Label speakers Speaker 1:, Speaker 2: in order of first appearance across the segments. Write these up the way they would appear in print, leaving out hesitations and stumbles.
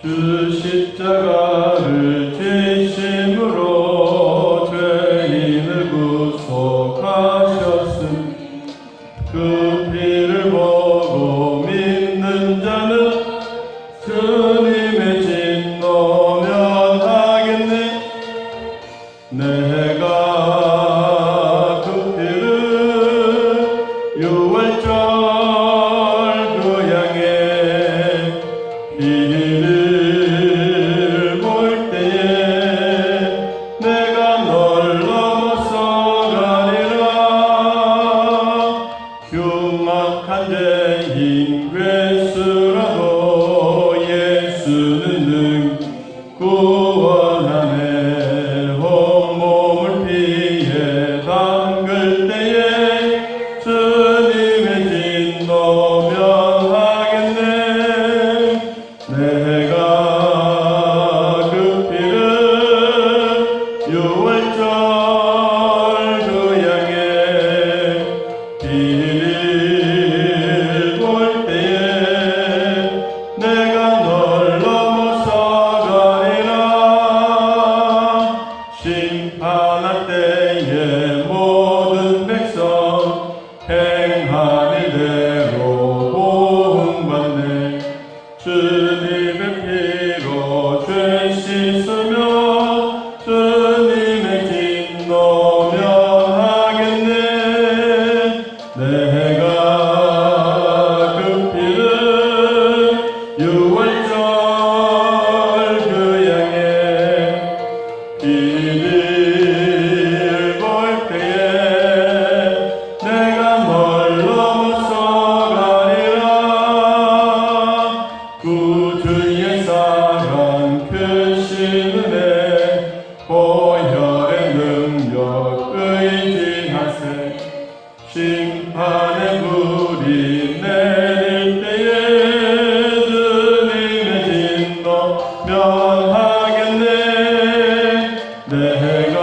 Speaker 1: 주 십자가를 지심으로 죄인을 구속하셨으니 그 피를 보고 믿는 자는 주님의 진노 면하겠네. 내가 그 피를 유월절 그 양의 피를 볼 때에 내가 널 넘어서 가리라. 흉악한 죄인 괴수라도 예수는 구원하네. 온몸을 피에 담글 때에 주님의 진노 면하겠네. 내가 그 피를 유월절 그 양의 피를 볼 때에 내가 널 넘어서 가리라. 심판할 때에 모든 백성 행한 일대로 보응받네. 주님의 피로 죄 씻으며 주님의 진노 면하겠네. 내가 그 피를 유월절 그 양의 피를 볼 때에 내가 널 넘어서 가리라. 구주의 사랑 크신 은혜 보혈의 능력 의지하세. 심판의 불이 내릴 때에 주님의 진노 면하겠네. 내가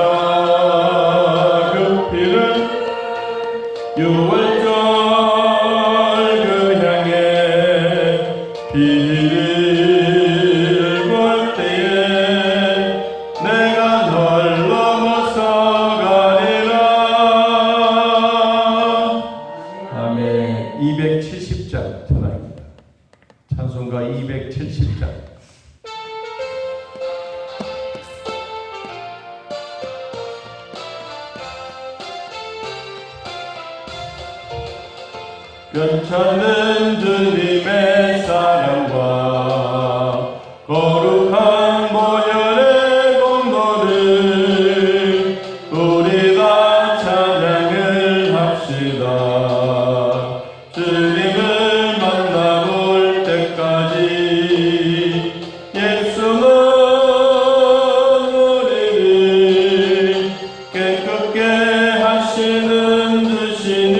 Speaker 1: 그 피를 유월절 그 향해 피를 볼 때에 내가 널 넘어서 가리라. 아멘. 270장 전화입니다. 찬송가 270장. 괜찮은 주님의 사랑과 거룩한 보혈의 공로를 우리 다 찬양을 합시다. 주님을 만나볼 때까지 예수는 우리를 깨끗게 하시는 주시니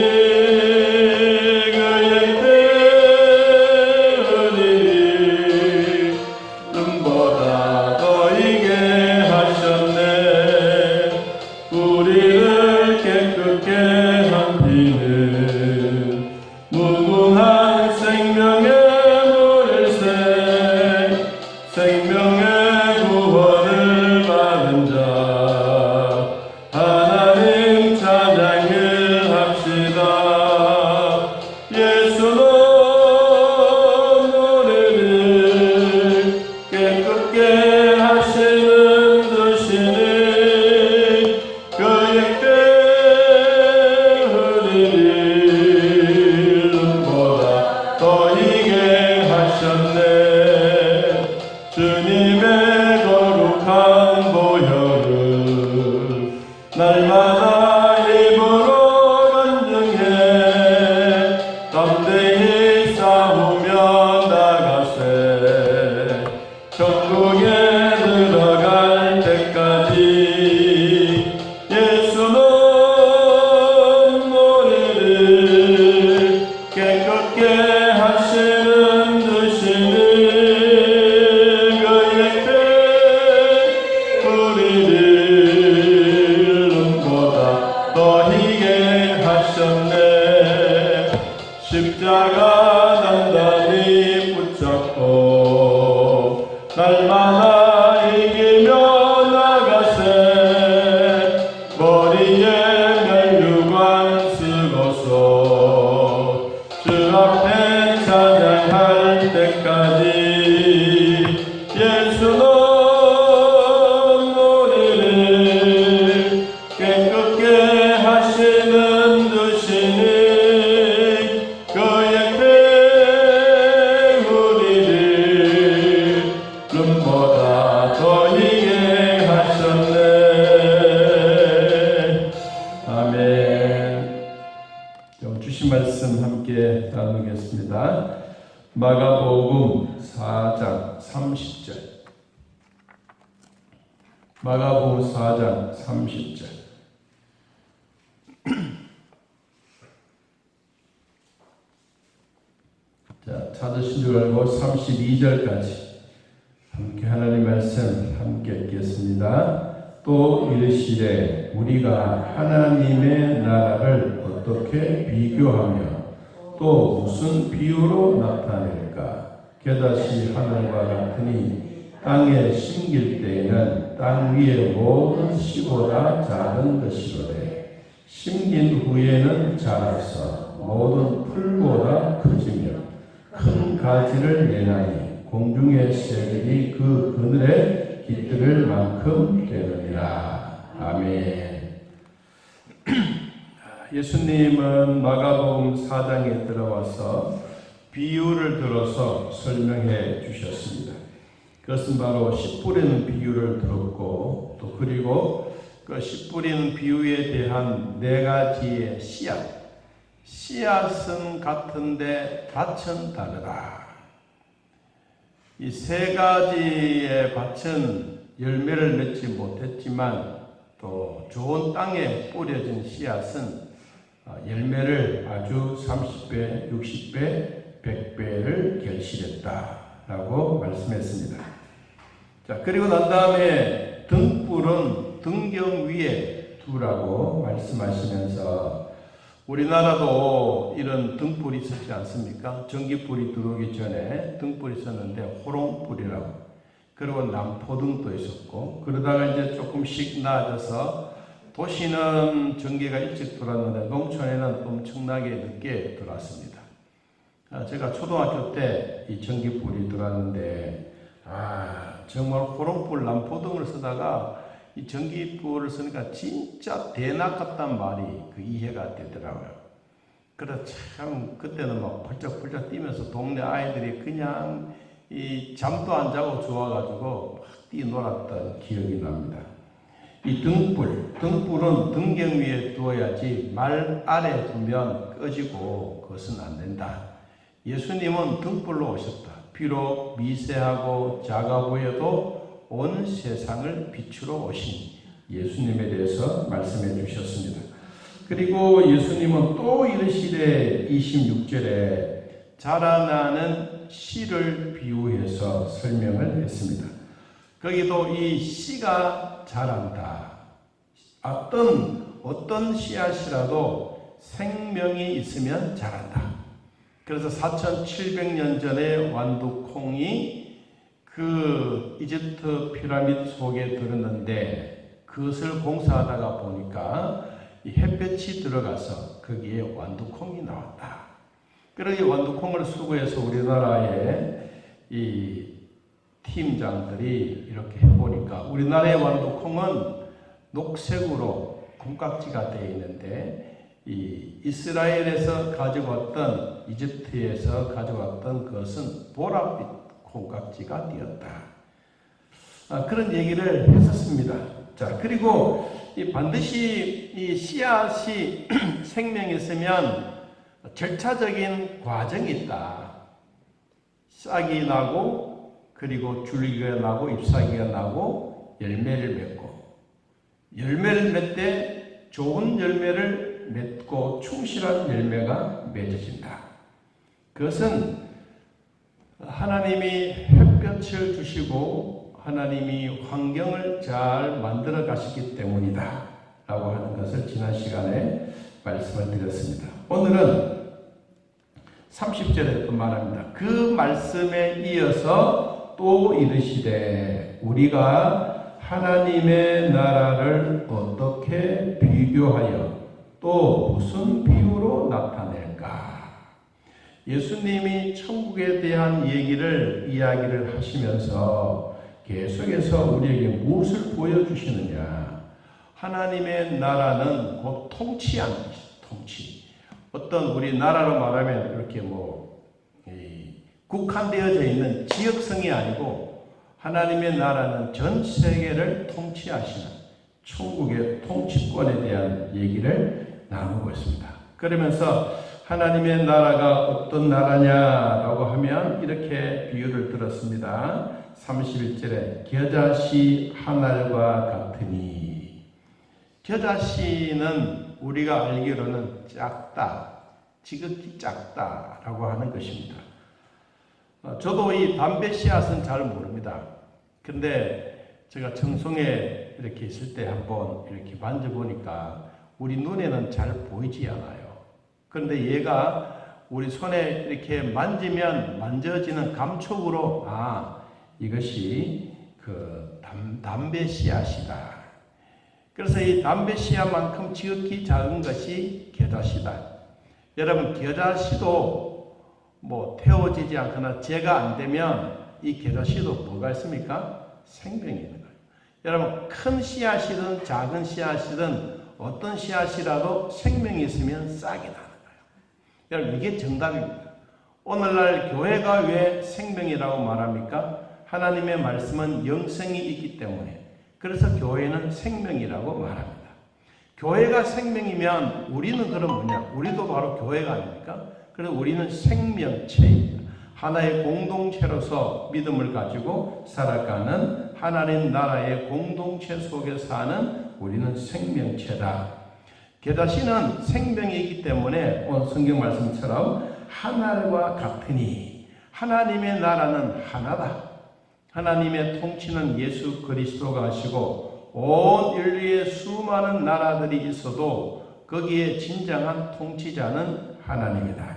Speaker 1: 우리를 깨끗게 한 피는 무궁한 생명의 물새. 생명의 구원을 받은 자 하나님 찬양을 합시다. 예수는 우리를 깨끗게 하시는 주시니 그의 때 흘리는 눈보다 더 희게 하셨네. 주님의 거룩한 보혈을 날마다 힘으로 간증해 담대히 싸우며 나가세. 천국에 들어갈 때까지 예수는 우리를 깨끗게 하시는 주시니 그의 때 우리를 눈보다 주신 말씀 함께 나누겠습니다. 마가복음 4장 30절. 마가복음 4장 30절. 자, 찾으신 줄 알고 32절까지 함께 하나님 말씀 함께 읽겠습니다. 또 이르시되 우리가 하나님의 나라를 어떻게 비교하며 또 무슨 비유로 나타낼까? 겨다시 하늘과 같으니 땅에 심길 때에는 땅 위의 모든 씨보다 작은 것이로되 심긴 후에는 자라서 모든 풀보다 커지며 큰 가지를 내나니 공중의 새들이 그 그늘에 깃들 만큼 되느니라. 아멘. 예수님은 마가복음 4장에 들어와서 비유를 들어서 설명해 주셨습니다. 그것은 바로 씨 뿌리는 비유를 들었고 또 그리고 그 씨 뿌리는 비유에 대한 네 가지의 씨앗은 같은데 밭은 다르다. 이 세 가지의 밭은 열매를 맺지 못했지만 또 좋은 땅에 뿌려진 씨앗은 열매를 아주 30배, 60배, 100배를 결실했다라고 말씀했습니다. 자, 그리고 난 다음에 등불은 등경 위에 두라고 말씀하시면서 우리나라도 이런 등불이 있었지 않습니까? 전기불이 들어오기 전에 등불이 있었는데 호롱불이라고, 그리고 남포등도 있었고, 그러다가 이제 조금씩 나아져서 도시는 전기가 일찍 들어왔는데 농촌에는 엄청나게 늦게 들어왔습니다. 제가 초등학교 때 이 전기불이 들어왔는데 정말 호롱불 남포등을 쓰다가 이 전기불을 쓰니까 진짜 대낮 같단 말이 이해가 되더라고요. 그래서 참 그때는 막 펄쩍펄쩍 뛰면서 동네 아이들이 그냥 이 잠도 안 자고 좋아가지고 막 뛰놀았던 기억이 납니다. 이 등불은 등경 위에 두어야지 말 아래 두면 꺼지고 그것은 안 된다. 예수님은 등불로 오셨다. 비록 미세하고 작아 보여도 온 세상을 비추러 오신 예수님에 대해서 말씀해 주셨습니다. 그리고 예수님은 또 이르시되 26절에 자라나는 씨를 비유해서 설명을 했습니다. 거기도 이 씨가 자란다. 어떤 씨앗이라도 생명이 있으면 자란다. 그래서 4700년 전에 완두콩이 그 이집트 피라미드 속에 들었는데 그것을 공사하다가 보니까 이 햇볕이 들어가서 거기에 완두콩이 나왔다. 그래서 이 완두콩을 수거해서 우리나라의 이 팀장들이 이렇게 해보니까 우리나라의 완두콩은 녹색으로 콩깍지가 되어 있는데 이 이스라엘에서 가져왔던 이집트에서 가져왔던 것은 보랏빛 콩깍지가 되었다. 그런 얘기를 했었습니다. 자, 그리고 반드시 이 씨앗이 생명이 있으면 절차적인 과정이 있다. 싹이 나고 그리고 줄기가 나고 잎사귀가 나고 열매를 맺고 열매를 맺되 좋은 열매를 맺고 충실한 열매가 맺어진다. 그것은 하나님이 햇볕을 주시고 하나님이 환경을 잘 만들어 가시기 때문이다 라고 하는 것을 지난 시간에 말씀을 드렸습니다. 오늘은 30절에 말합니다. 그 말씀에 이어서 또 이르시되 우리가 하나님의 나라를 어떻게 비교하여 또 무슨 비유로 나타낼까? 예수님이 천국에 대한 이야기를 하시면서 계속해서 우리에게 무엇을 보여주시느냐? 하나님의 나라는 곧 통치하는 것이다. 통치. 어떤 우리 나라로 말하면 이렇게 국한되어져 있는 지역성이 아니고 하나님의 나라는 전 세계를 통치하시는 천국의 통치권에 대한 얘기를 나누고 있습니다. 그러면서 하나님의 나라가 어떤 나라냐라고 하면 이렇게 비유를 들었습니다. 31절에 겨자씨 한 알과 같으니, 겨자씨는 우리가 알기로는 작다, 지극히 작다라고 하는 것입니다. 저도 이 담배 씨앗은 잘 모릅니다. 근데 제가 청송에 이렇게 있을 때 한번 이렇게 만져보니까 우리 눈에는 잘 보이지 않아요. 그런데 얘가 우리 손에 이렇게 만지면 만져지는 감촉으로 이것이 그 담배 씨앗이다. 그래서 이 담배 씨앗만큼 지극히 작은 것이 겨자씨다. 여러분, 겨자씨도 뭐 태워지지 않거나 재가 안 되면 이 겨자씨도 뭐가 있습니까? 생명이 있는 거예요. 여러분, 큰 씨앗이든 작은 씨앗이든 어떤 씨앗이라도 생명이 있으면 싹이 나는 거예요. 여러분, 이게 정답입니다. 오늘날 교회가 왜 생명이라고 말합니까? 하나님의 말씀은 영생이 있기 때문에. 그래서 교회는 생명이라고 말합니다. 교회가 생명이면 우리는 그럼 뭐냐? 우리도 바로 교회가 아닙니까? 그래서 우리는 생명체입니다. 하나의 공동체로서 믿음을 가지고 살아가는 하나님 나라의 공동체 속에 사는 우리는 생명체다. 겨자씨는 생명이 있기 때문에 오늘 성경 말씀처럼 하늘과 같으니, 하나님의 나라는 하나다. 하나님의 통치는 예수 그리스도가 하시고 온 인류의 수많은 나라들이 있어도 거기에 진정한 통치자는 하나님이다.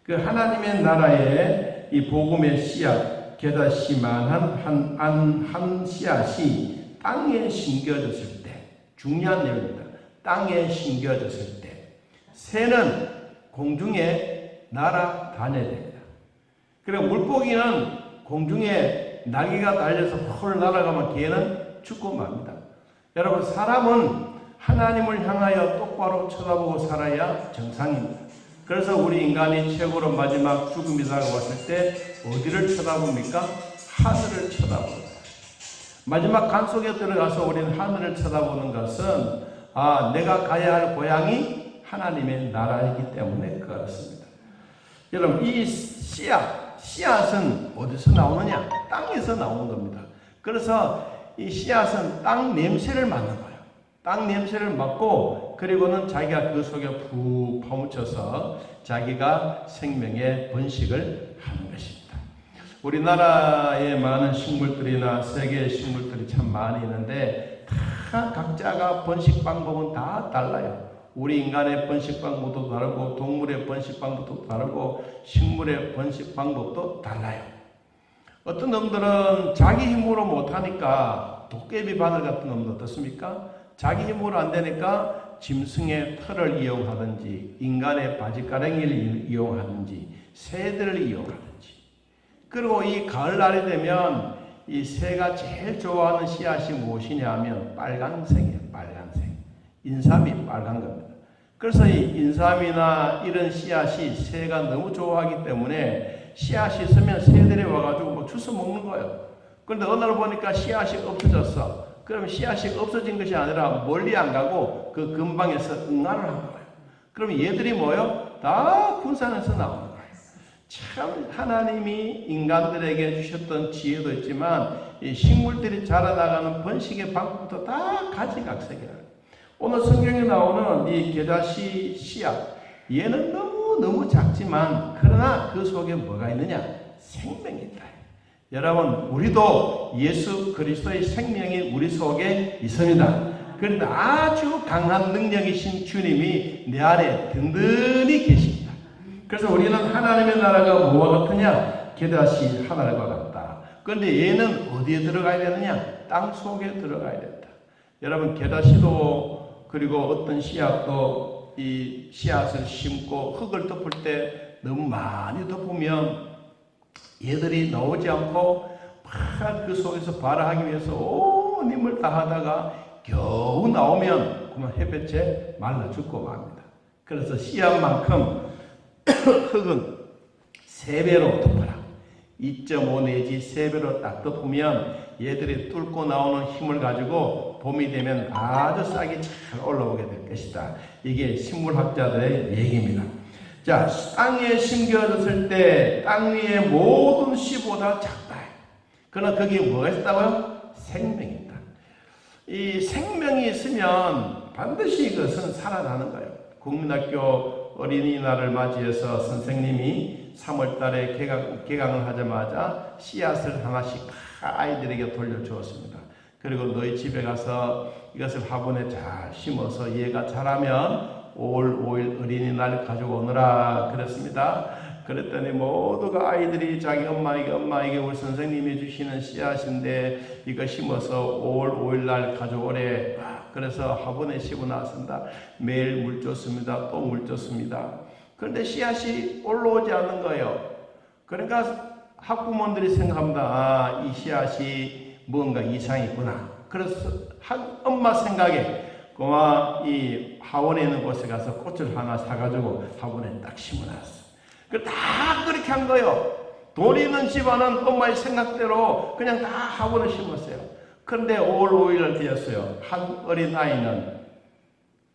Speaker 1: 그 하나님의 나라의 이 복음의 씨앗, 겨자씨만한 한 씨앗이 땅에 심겨졌을 때, 중요한 내용입니다. 땅에 심겨졌을 때 새는 공중에 날아다녀야 됩니다. 그리고 물고기는 공중에 날개가 달려서 홀 날아가면 걔는 죽고 맙니다. 여러분, 사람은 하나님을 향하여 똑바로 쳐다보고 살아야 정상입니다. 그래서 우리 인간이 최고로 마지막 죽음이 다가왔을 때 어디를 쳐다봅니까? 하늘을 쳐다봅니다. 마지막 간 속에 들어가서 우리는 하늘을 쳐다보는 것은 내가 가야 할 고향이 하나님의 나라이기 때문에 그렇습니다. 여러분, 이 씨앗은 어디서 나오느냐? 땅에서 나오는 겁니다. 그래서 이 씨앗은 땅 냄새를 맡는 거예요. 땅 냄새를 맡고 그리고는 자기가 그 속에 푹 파묻혀서 자기가 생명의 번식을 하는 것입니다. 우리나라에 많은 식물들이나 세계의 식물들이 참 많이 있는데 다 각자가 번식 방법은 다 달라요. 우리 인간의 번식 방법도 다르고 동물의 번식 방법도 다르고 식물의 번식 방법도 달라요. 어떤 놈들은 자기 힘으로 못하니까 도깨비 바늘 같은 놈도 어떻습니까? 자기 힘으로 안 되니까 짐승의 털을 이용하든지 인간의 바지가랑이를 이용하든지 새들을 이용하든지. 그리고 이 가을날이 되면 이 새가 제일 좋아하는 씨앗이 무엇이냐 하면 빨간색이에요. 빨간색. 인삼이 빨간 겁니다. 그래서 이 인삼이나 이런 씨앗이 새가 너무 좋아하기 때문에 씨앗이 있으면 새들이 와가지고 뭐 주워 먹는 거예요. 그런데 어느 날 보니까 씨앗이 없어졌어. 그러면 씨앗이 없어진 것이 아니라 멀리 안 가고 그 근방에서 응아를 한 거예요. 그럼 얘들이 뭐요? 다 분산해서 나오는 거예요. 참 하나님이 인간들에게 주셨던 지혜도 있지만 이 식물들이 자라나가는 번식의 방법도 다 가지각색이라. 오늘 성경에 나오는 이 겨자씨 씨앗, 얘는 너무 작지만 그러나 그 속에 뭐가 있느냐? 생명이 있다. 여러분, 우리도 예수 그리스도의 생명이 우리 속에 있습니다. 그런데 아주 강한 능력이신 주님이 내 안에 든든히 계십니다. 그래서 우리는 하나님의 나라가 뭐와 같으냐? 겨자씨 하늘과 같다. 그런데 얘는 어디에 들어가야 되느냐? 땅 속에 들어가야 된다. 여러분, 겨자씨도 그리고 어떤 씨앗도 이 씨앗을 심고 흙을 덮을 때 너무 많이 덮으면 얘들이 나오지 않고 막 그 속에서 발화하기 위해서 온 힘을 다하다가 겨우 나오면 그만 햇볕에 말라 죽고 맙니다. 그래서 씨앗만큼 흙은 3배로 덮어라. 2.5 내지 3배로 딱 덮으면 얘들이 뚫고 나오는 힘을 가지고 봄이 되면 아주 싹이 잘 올라오게 될 것이다. 이게 식물학자들의 얘기입니다. 자, 땅 위에 심겨졌을 때 땅 위의 모든 씨보다 작다. 그러나 거기에 뭐가 있다고요? 생명이 있다. 이 생명이 있으면 반드시 이것은 살아나는 거예요. 국민학교 어린이날을 맞이해서 선생님이 3월 달에 개강을 하자마자 씨앗을 하나씩 아이들에게 돌려주었습니다. 그리고 너희 집에 가서 이것을 화분에 잘 심어서 얘가 자라면 5월 5일 어린이날 가져오느라 그랬습니다. 그랬더니 모두가 아이들이 자기 엄마에게 우리 선생님이 주시는 씨앗인데 이거 심어서 5월 5일 날 가져오래. 그래서 화분에 심어 놨습니다. 매일 물 줬습니다. 또 물 줬습니다. 그런데 씨앗이 올라오지 않는 거예요. 그러니까 학부모들이 생각합니다. 아, 이 씨앗이 뭔가 이상이 있구나. 그래서 엄마 생각에 고마 이 화원에 있는 곳에 가서 꽃을 하나 사가지고 화분에 딱 심어놨어. 다 그렇게 한 거예요. 돈 있는 집안은 엄마의 생각대로 그냥 다 화분을 심었어요. 그런데 5월 5일을 되었어요. 한 어린 아이는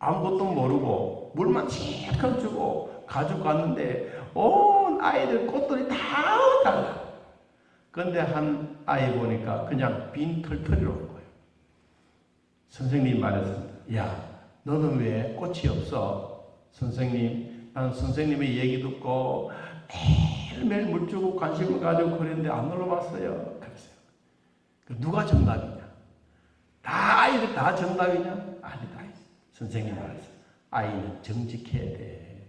Speaker 1: 아무것도 모르고 물만 실컷 주고 가지고 갔는데 온 아이들 꽃들이 다 달라. 그런데 한 아이 보니까 그냥 빈 털털이로 온 거예요. 선생님이 말했습니다. 야, 너는 왜 꽃이 없어? 선생님, 난 선생님의 얘기 듣고 매일매일 물 주고 관심을 가지고 그랬는데 안 놀러봤어요. 그랬어요. 누가 정답이냐? 다 아이들 다 정답이냐? 아니다. 선생님 말했어요. 아이는 정직해야 돼.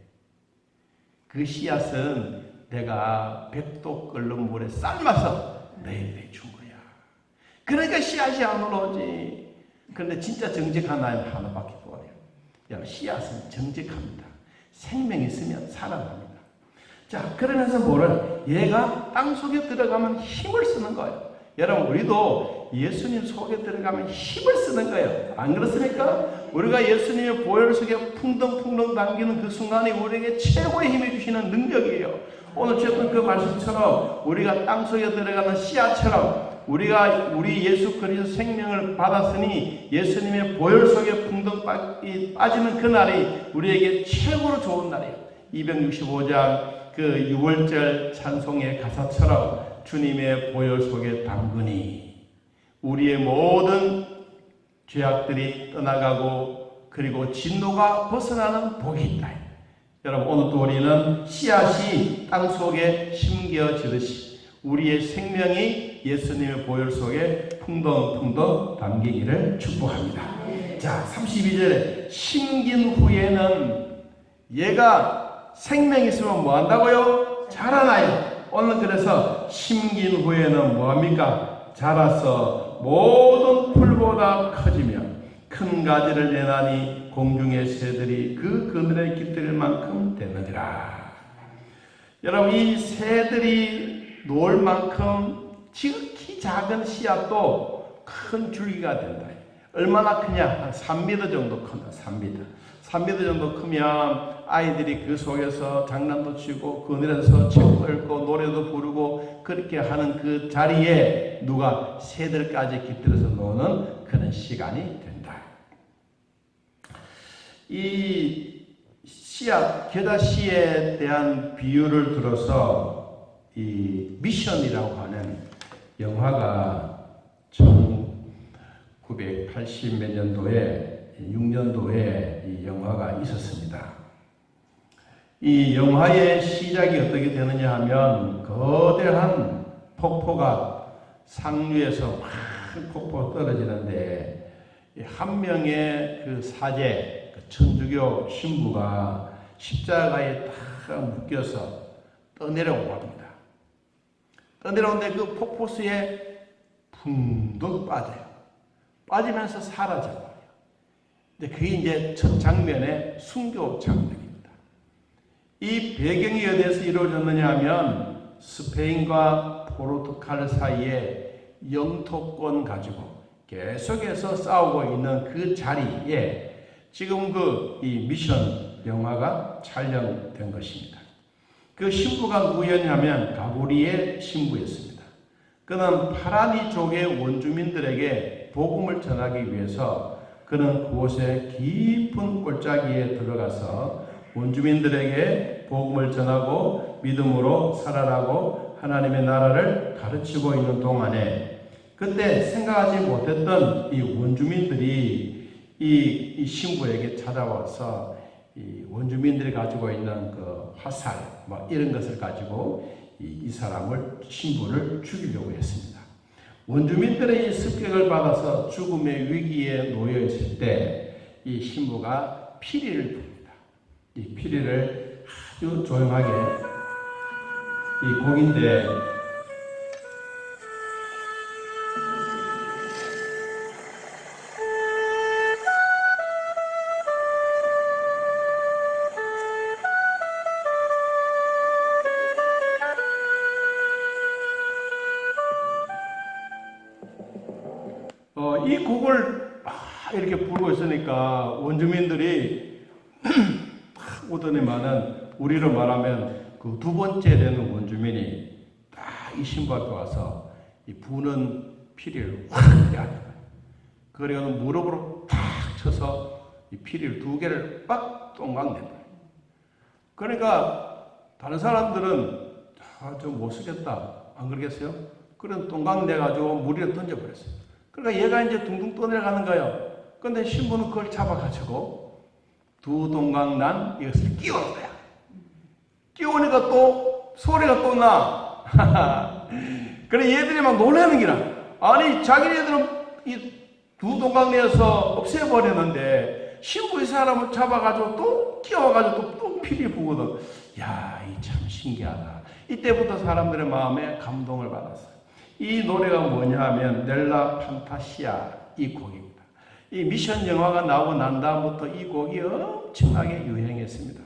Speaker 1: 그 씨앗은 내가 100도 끓는 물에 삶아서 너희들에게 준 거야. 그러니까 씨앗이 안 올라오지. 그런데 진짜 정직한 아이는 하나밖에 없어요. 여러분, 씨앗은 정직합니다. 생명이 있으면 살아납니다. 자, 그러면서 뭐를? 얘가 땅 속에 들어가면 힘을 쓰는 거예요. 여러분, 우리도 예수님 속에 들어가면 힘을 쓰는 거예요. 안 그렇습니까? 우리가 예수님의 보혈 속에 풍덩풍덩 담기는 그 순간이 우리에게 최고의 힘을 주시는 능력이에요. 오늘 주셨던 그 말씀처럼 우리가 땅 속에 들어가는 씨앗처럼 우리 예수 그리스도 생명을 받았으니 예수님의 보혈 속에 풍덩 빠지는 그 날이 우리에게 최고로 좋은 날이에요. 265장 그 6월절 찬송의 가사처럼 주님의 보혈 속에 담그니 우리의 모든 죄악들이 떠나가고 그리고 진노가 벗어나는 복이 있다. 여러분, 오늘도 우리는 씨앗이 땅 속에 심겨지듯이 우리의 생명이 예수님의 보혈 속에 풍덩풍덩 담기기를 축복합니다. 자, 32절에 심긴 후에는 얘가 생명이 있으면 뭐 한다고요? 자라나요. 오늘 그래서 심긴 후에는 뭐합니까? 자라서 모든 풀보다 커지며 큰 가지를 내나니 공중의 새들이 그 그늘에 깃들 만큼 되느니라. 여러분, 이 새들이 놓을 만큼 지극히 작은 씨앗도 큰 줄기가 된다. 얼마나 크냐? 한 3m 정도 큰다. 3m 정도 크면 아이들이 그 속에서 장난도 치고 그늘에서 책 읽고 노래도 부르고 그렇게 하는 그 자리에 누가 새들까지 깃들어서 노는 그런 시간이 된다. 이 씨앗, 겨자씨에 대한 비유를 들어서 이 미션이라고 하는 영화가 1980 몇 년도에 6년도에 이 영화가 있었습니다. 이 영화의 시작이 어떻게 되느냐 하면 거대한 폭포가 상류에서 큰 폭포가 떨어지는데 한 명의 그 사제, 그 천주교 신부가 십자가에 딱 묶여서 떠내려옵니다. 떠내려오는데 그 폭포수에 붕덩 빠져요. 빠지면서 사라져버려요. 근데 그게 이제 첫 장면의 순교 장면입니다. 이 배경이 어디에서 이루어졌느냐 하면 스페인과 포르투갈 사이에 영토권 가지고 계속해서 싸우고 있는 그 자리에 지금 이 미션 영화가 촬영된 것입니다. 그 신부가 누구였냐면 가브리엘 신부였습니다. 그는 파라니족의 원주민들에게 복음을 전하기 위해서 그는 그곳에 깊은 골짜기에 들어가서 원주민들에게 복음을 전하고 믿음으로 살아라고 하나님의 나라를 가르치고 있는 동안에 그때 생각하지 못했던 이 원주민들이 이 신부에게 찾아와서 이 원주민들이 가지고 있는 그 화살 뭐 이런 것을 가지고 이 사람을 신부를 죽이려고 했습니다. 원주민들의 이 습격을 받아서 죽음의 위기에 놓여 있을 때 이 신부가 피리를 붑니다. 이 피리를 아주 조용하게 이 곡인데 이 곡을 이렇게 부르고 있으니까 원주민들이 딱 오더니만은 우리로 말하면 그 두 번째 되는 원주민이 딱 이 신부 앞에 와서 이 부는 피리를 확 내야 돼요. 그래서 무릎으로 탁 쳐서 이 피리를 두 개를 빡 똥강 내버려요. 그러니까 다른 사람들은 좀 못 쓰겠다 안 그러겠어요? 그런 똥강 내가지고 물에 던져버렸어요. 그러니까 얘가 이제 둥둥 떠내려가는 거예요. 근데 신부는 그걸 잡아가지고 두 동강 난 이것을 끼우는 거야. 끼우니까 또 소리가 또 나. 그래 얘들이 막 놀라는 기라. 아니 자기네들은 이 두 동강 내에서 없애버렸는데 신부 이 사람을 잡아가지고 또 끼워가지고 또 피리 부거든. 야, 이 참 신기하다. 이때부터 사람들의 마음에 감동을 받았어요. 이 노래가 뭐냐 하면 넬라 판타시아 이 곡입니다. 이 미션 영화가 나오고 난 다음부터 이 곡이 엄청나게 유행했습니다.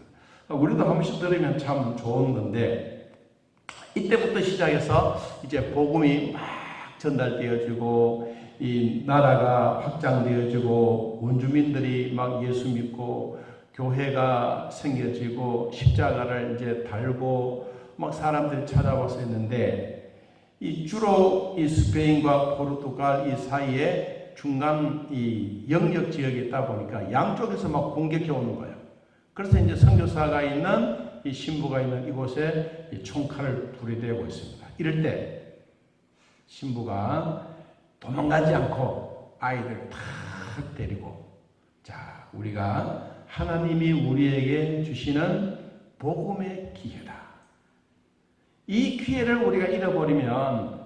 Speaker 1: 우리도 한 번씩 들으면 참 좋은 건데 이때부터 시작해서 이제 복음이 막 전달되어지고 이 나라가 확장되어지고 원주민들이 막 예수 믿고 교회가 생겨지고 십자가를 이제 달고 막 사람들이 찾아와서 했는데 이 주로 이 스페인과 포르투갈 이 사이에 중간 이 영역 지역이 있다 보니까 양쪽에서 막 공격해 오는 거예요. 그래서 이제 선교사가 있는 이 신부가 있는 이곳에 이 총칼을 들이대고 있습니다. 이럴 때 신부가 도망가지 않고 아이들 탁 데리고 자 우리가 하나님이 우리에게 주시는 복음의 기회다. 이 기회를 우리가 잃어버리면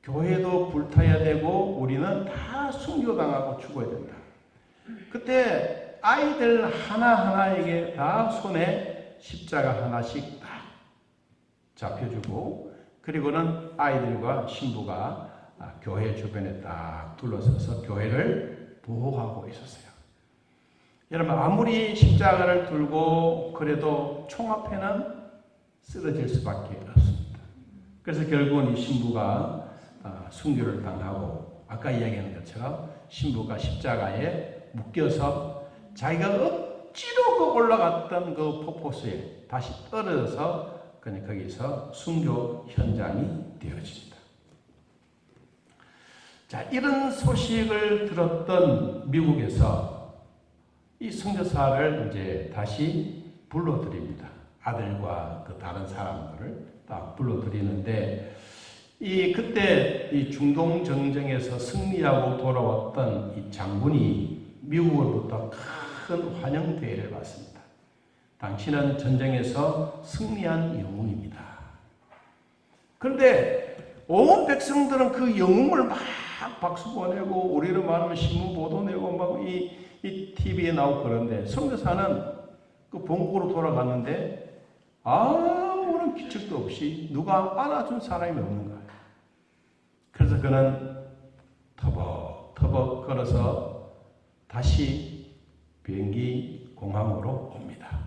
Speaker 1: 교회도 불타야 되고 우리는 다 순교당하고 죽어야 된다. 그때 아이들 하나하나에게 다 손에 십자가 하나씩 딱 잡혀주고 그리고는 아이들과 신부가 교회 주변에 딱 둘러서서 교회를 보호하고 있었어요. 여러분 아무리 십자가를 들고 그래도 총 앞에는 쓰러질 수밖에 없습니다. 그래서 결국은 이 신부가 순교를 당하고 아까 이야기한 것처럼 신부가 십자가에 묶여서 자기가 억지로 그 올라갔던 그 폭포수에 다시 떨어져서 그냥 거기서 순교 현장이 되어집니다. 자, 이런 소식을 들었던 미국에서 이 선교사를 이제 다시 불러드립니다. 아들과 그 다른 사람들을 딱 불러드리는데 그때 이 중동 전쟁에서 승리하고 돌아왔던 이 장군이 미국으로부터 큰 환영 대회를 받습니다. 당신은 전쟁에서 승리한 영웅입니다. 그런데 온 백성들은 그 영웅을 막 박수 보내고 우리로 말하면 신문 보도 내고 막 이 TV에 나오고 그런데 선교사는 그 본국으로 돌아갔는데 아무런 기척도 없이 누가 안아준 사람이 없는 거예요. 그래서 그는 터벅터벅 걸어서 다시 비행기 공항으로 옵니다.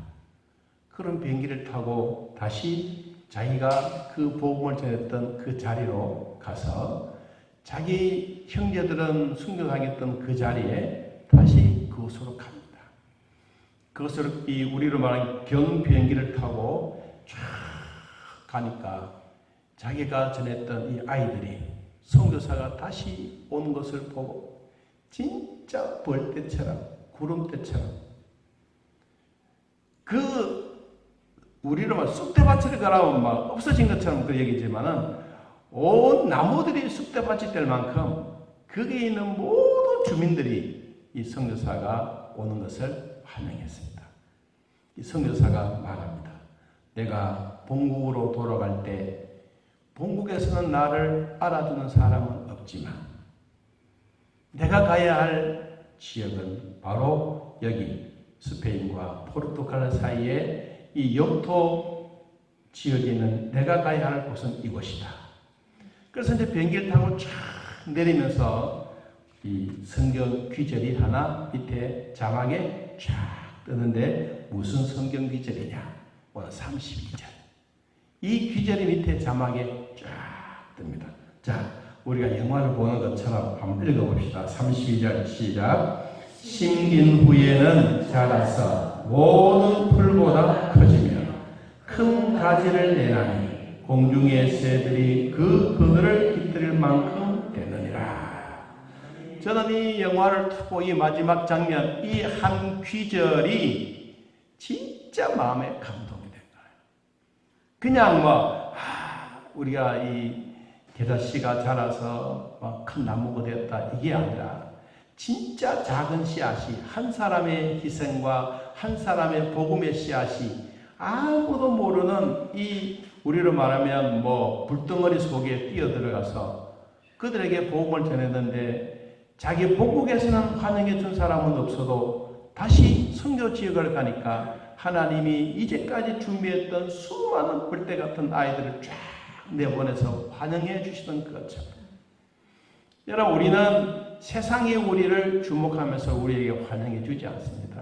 Speaker 1: 그런 비행기를 타고 다시 자기가 그 복음을 전했던 그 자리로 가서 자기 형제들은 순교당했던 그 자리에 다시 그곳으로 갑니다. 그것으로 우리로 말하는 경 비행기를 타고 쫙 가니까 자기가 전했던 이 아이들이 선교사가 다시 오는 것을 보고 진짜 벌떼처럼 구름대처럼 우리로 말 쑥대밭을 가라면 막 없어진 것처럼 그 얘기지만은 온 나무들이 쑥대밭이 될 만큼 거기에 있는 모든 주민들이 이 선교사가 오는 것을 환영했습니다. 이 선교사가 말합니다. 내가 본국으로 돌아갈 때 본국에서는 나를 알아주는 사람은 없지만 내가 가야 할 지역은 바로 여기 스페인과 포르투갈 사이에 이 영토 지역에 있는 내가 가야 할 곳은 이곳이다. 그래서 이제 비행기를 타고 쫙 내리면서 이 성경 귀절이 하나 밑에 자막에 쫙 뜨는데 무슨 성경 귀절이냐? 오늘 32절. 이 귀절이 밑에 자막에 쫙 뜹니다. 자, 우리가 영화를 보는 것처럼 한번 읽어봅시다. 32절 시작. 심긴 후에는 자라서 모든 풀보다 커지며 큰 가지를 내나니 공중의 새들이 그 그늘을 깃들일 만큼 되느니라. 저는 이 영화를 보고 이 마지막 장면, 이 한 귀절이 진짜 마음에 감동이 된 거예요. 그냥 우리가 이 게다씨가 자라서 큰 나무가 되었다 이게 아니라 진짜 작은 씨앗이 한 사람의 희생과 한 사람의 복음의 씨앗이 아무도 모르는 이 우리로 말하면 불덩어리 속에 뛰어들어가서 그들에게 복음을 전했는데 자기 본국에서는 환영해 준 사람은 없어도 다시 선교 지역을 가니까 하나님이 이제까지 준비했던 수많은 벌떼 같은 아이들을 쫙 내보내서 환영해 주시던 것처럼 여러분 우리는 세상이 우리를 주목하면서 우리에게 환영해 주지 않습니다.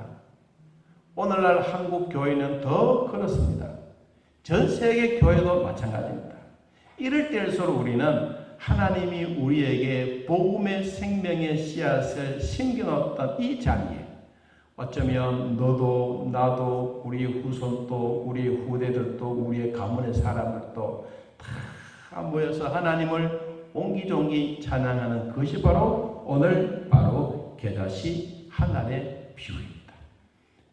Speaker 1: 오늘날 한국 교회는 더 그렇습니다. 전 세계 교회도 마찬가지입니다. 이럴 때일수록 우리는 하나님이 우리에게 복음의 생명의 씨앗을 심겨놓았던 이 자리에 어쩌면 너도 나도 우리 후손도 우리 후대들도 우리의 가문의 사람들도 다 모여서 하나님을 옹기종기 찬양하는 것이 바로 오늘 바로 게다시 하나의 비유입니다.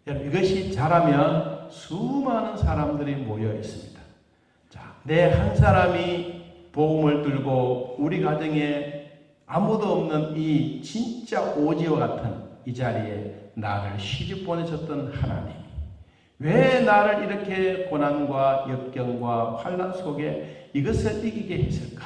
Speaker 1: 여러분 이것이 자라면 수많은 사람들이 모여 있습니다. 자, 내 한 사람이 복음을 들고 우리 가정에 아무도 없는 이 진짜 오지와 같은 이 자리에 나를 시집 보내셨던 하나님, 왜 나를 이렇게 고난과 역경과 환난 속에 이것을 이기게 했을까?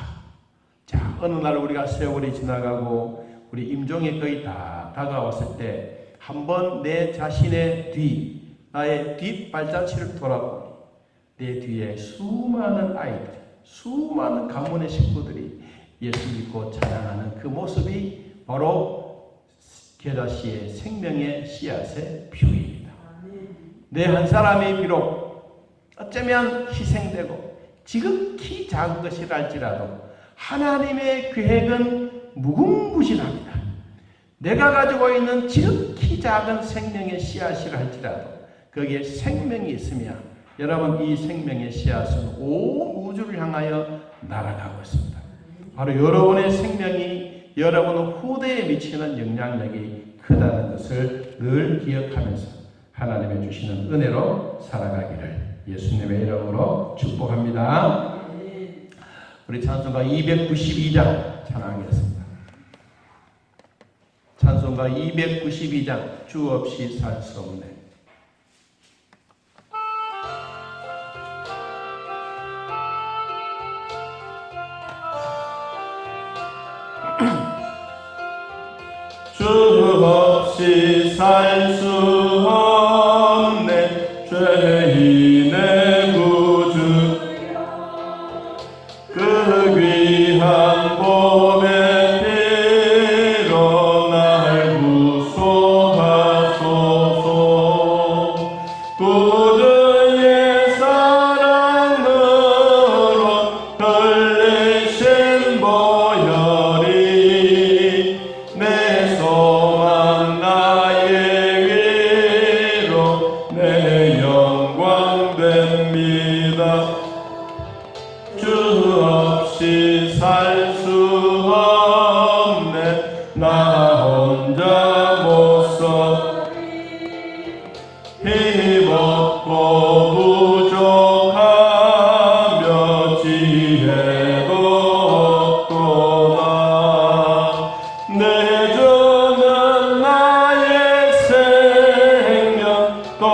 Speaker 1: 자, 어느 날 우리가 세월이 지나가고 우리 임종이 거의 다 다가왔을 때 한번 내 자신의 뒤, 나의 뒷발자취를 돌아보니 내 뒤에 수많은 아이들, 수많은 가문의 식구들이 예수 믿고 찬양하는 그 모습이 바로 게다시의 생명의 씨앗의 비유입니다. 내 한 사람이 비록 어쩌면 희생되고 지극히 작은 것이라 할지라도 하나님의 계획은 무궁무진합니다. 내가 가지고 있는 지극히 작은 생명의 씨앗이라 할지라도 거기에 생명이 있으면 여러분 이 생명의 씨앗은 온 우주를 향하여 날아가고 있습니다. 바로 여러분의 생명이 여러분 후대에 미치는 영향력이 크다는 것을 늘 기억하면서 하나님의 주시는 은혜로 살아가기를 예수님의 이름으로 축복합니다. 우리 찬송가 292장 찬양하겠습니다. 찬송가 292장 주 없이 살 수 없네. 주 없이 살 수 없네 죄인의 구주 그 귀한 몸의 피로 날 구속하소서 구주의 사랑으로 흘리신 보혈이 내 소망 나의 힘없고 부족하며 지혜도 없도다. 내 주는 나의 생명 또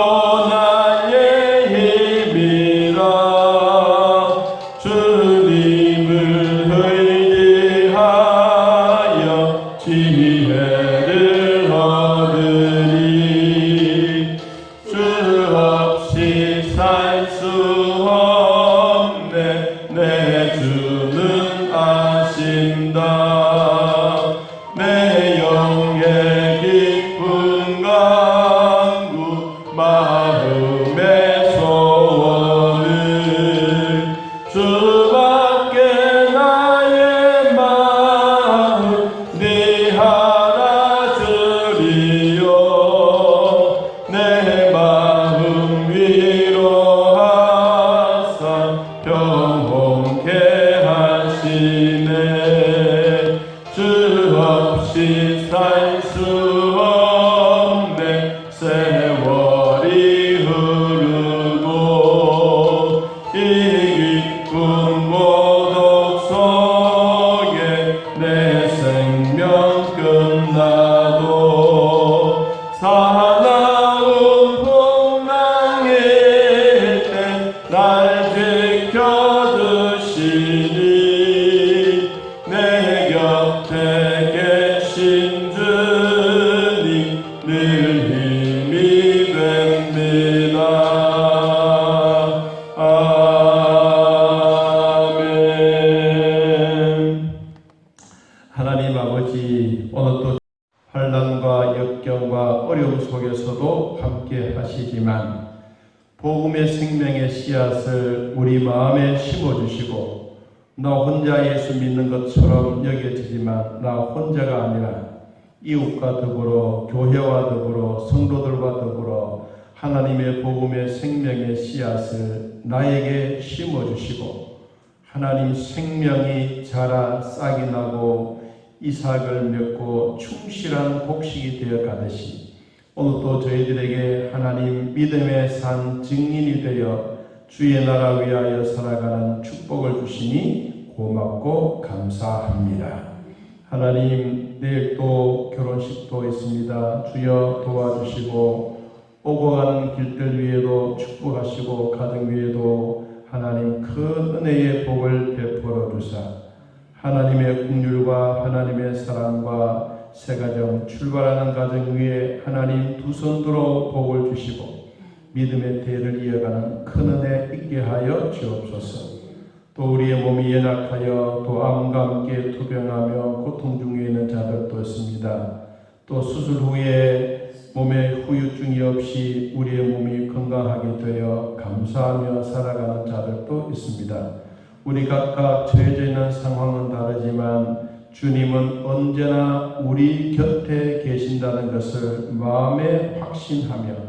Speaker 1: 나의 힘이라. 주님을 의지하여 지혜를 얻으리. 주 없이 살 수 없네. 내 주는 아신다. 내 영의 깊은 강구 마음의 소원을 주밖에 나의 마음 네 알아주리요. 내 마음 위로하사 평온케 하시네. 주 없이 살 수 없네. 세월이 흐르고 이 깊은 고독 속에 내 생명 끝나도 사나운 풍랑일 때 날 지켜주시니. 내 곁에 계신 주님 늘 힘이 됩니다. 아멘. 하나님 아버지, 오늘 또 환난과 역경과 어려움 속에서도 함께 하시지만 복음의 생명의 씨앗을 우리 마음에 심어주시고, 나 혼자 예수 믿는 것처럼 여겨지지만 나 혼자가 아니라 이웃과 더불어 교회와 더불어 성도들과 더불어 하나님의 복음의 생명의 씨앗을 나에게 심어주시고, 하나님 생명이 자라 싹이 나고 이삭을 맺고 충실한 곡식이 되어 가듯이 오늘도 저희들에게 하나님 믿음의 산 증인이 되어 주의 나라 위하여 살아가는 축복을 주시니 고맙고 감사합니다. 하나님, 내일 또 결혼식도 있습니다. 주여 도와주시고 오고 가는 길들 위에도 축복하시고 가정 위에도 하나님 큰 은혜의 복을 베풀어 주사 하나님의 긍휼과 하나님의 사랑과 새 가정 출발하는 가정 위에 하나님 두 손 들어 복을 주시고 믿음의 대를 이어가는 큰 은혜 있게 하여 주옵소서. 또 우리의 몸이 연약하여 또 암과 함께 투병하며 고통 중에 있는 자들도 있습니다. 또 수술 후에 몸에 후유증이 없이 우리의 몸이 건강하게 되어 감사하며 살아가는 자들도 있습니다. 우리 각각 처해져 있는 상황은 다르지만 주님은 언제나 우리 곁에 계신다는 것을 마음에 확신하며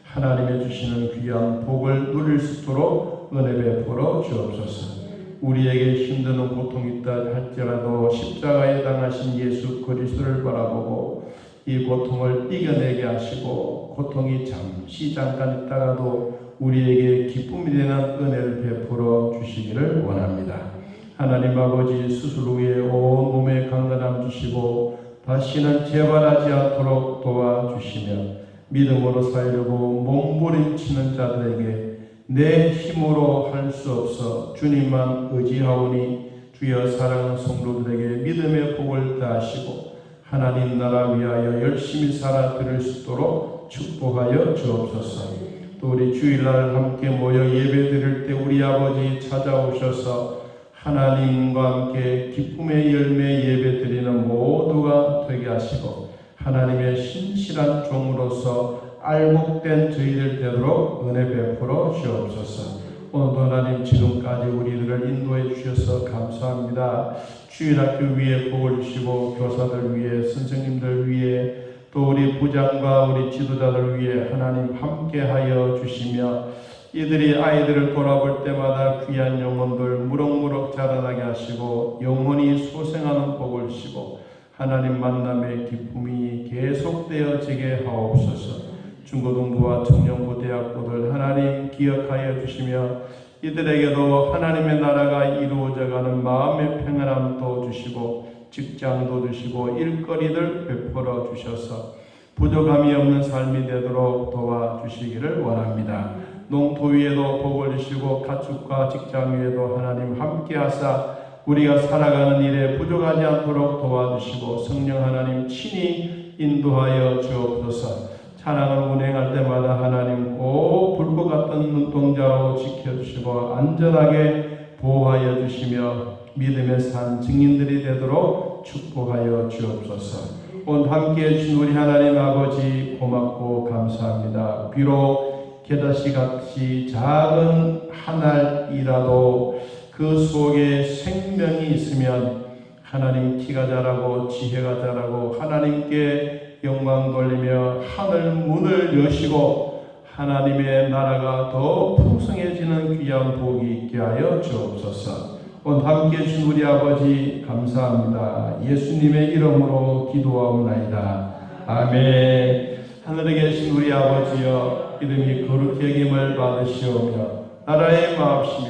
Speaker 1: 하나님의 주시는 귀한 복을 누릴 수 있도록 은혜 베풀어 주옵소서. 우리에게 힘드는 고통이 있다 할지라도 십자가에 당하신 예수 그리스도를 바라보고 이 고통을 이겨내게 하시고 고통이 잠깐 있다가도 우리에게 기쁨이 되는 은혜를 베풀어 주시기를 원합니다. 하나님 아버지, 수술 후에 온 몸에 강건함 주시고 다시는 재발하지 않도록 도와주시며 믿음으로 살려고 몸부림치는 자들에게 내 힘으로 할 수 없어 주님만 의지하오니 주여 사랑하는 성도들에게 믿음의 복을 다하시고 하나님 나라 위하여 열심히 살아 드릴 수 있도록 축복하여 주옵소서. 또 우리 주일날 함께 모여 예배 드릴 때 우리 아버지 찾아오셔서 하나님과 함께 기쁨의 열매 예배 드리는 모두가 되게 하시고 하나님의 신실한 종으로서 알복된 저희들 되도록 은혜 베풀어 주옵소서. 오늘도 하나님 지금까지 우리들을 인도해 주셔서 감사합니다. 주일학교 위에 복을 주시고 교사들 위에 선생님들 위에 또 우리 부장과 우리 지도자들 위해 하나님 함께하여 주시며 이들이 아이들을 돌아볼 때마다 귀한 영혼들 무럭무럭 자라나게 하시고 영원히 소생하는 복을 주시고 하나님 만남의 기쁨이 계속되어지게 하옵소서. 중고등부와 청년부, 대학부들 하나님 기억하여 주시며 이들에게도 하나님의 나라가 이루어져가는 마음의 평안함도 주시고 직장도 주시고 일거리를 베풀어 주셔서 부족함이 없는 삶이 되도록 도와주시기를 원합니다. 농토 위에도 복을 주시고 가축과 직장 위에도 하나님 함께하사 우리가 살아가는 일에 부족하지 않도록 도와주시고 성령 하나님 친히 인도하여 주옵소서. 찬양을 운행할 때마다 하나님 꼭 불꽃 같은 눈동자로 지켜주시고 안전하게 보호하여 주시며 믿음의 산 증인들이 되도록 축복하여 주옵소서. 오늘 함께해 주신 우리 하나님 아버지 고맙고 감사합니다. 비록 게다시같이 작은 한 알이라도 그 속에 생명이 있으면 하나님 키가 자라고 지혜가 자라고 하나님께 영광 돌리며 하늘 문을 여시고 하나님의 나라가 더 풍성해지는 귀한 복이 있게 하여 주옵소서. 오늘 함께해 주신 우리 아버지 감사합니다. 예수님의 이름으로 기도하옵나이다. 아멘. 하늘에 계신 우리 아버지여 이름이 거룩히 여김을 받으시오며 나라의 마옵시며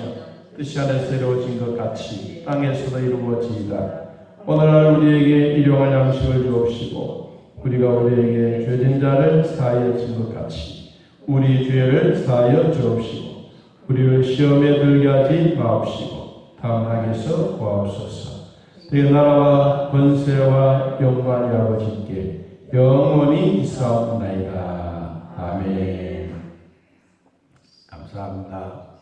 Speaker 1: 뜻이 하늘에서 이루어진 것 같이 땅에서도 이루어지이다. 오늘날 우리에게 일용할 양식을 주옵시고 우리가 우리에게 죄진 자를 사하여 준 것 같이 우리 죄를 사하여 주옵시고 우리를 시험에 들게 하지 마옵시고 다음 항에서 구하옵소서. 내 나라와 권세와 영광이 아버지께 영원히 있사옵나이다. 아멘. 감사합니다.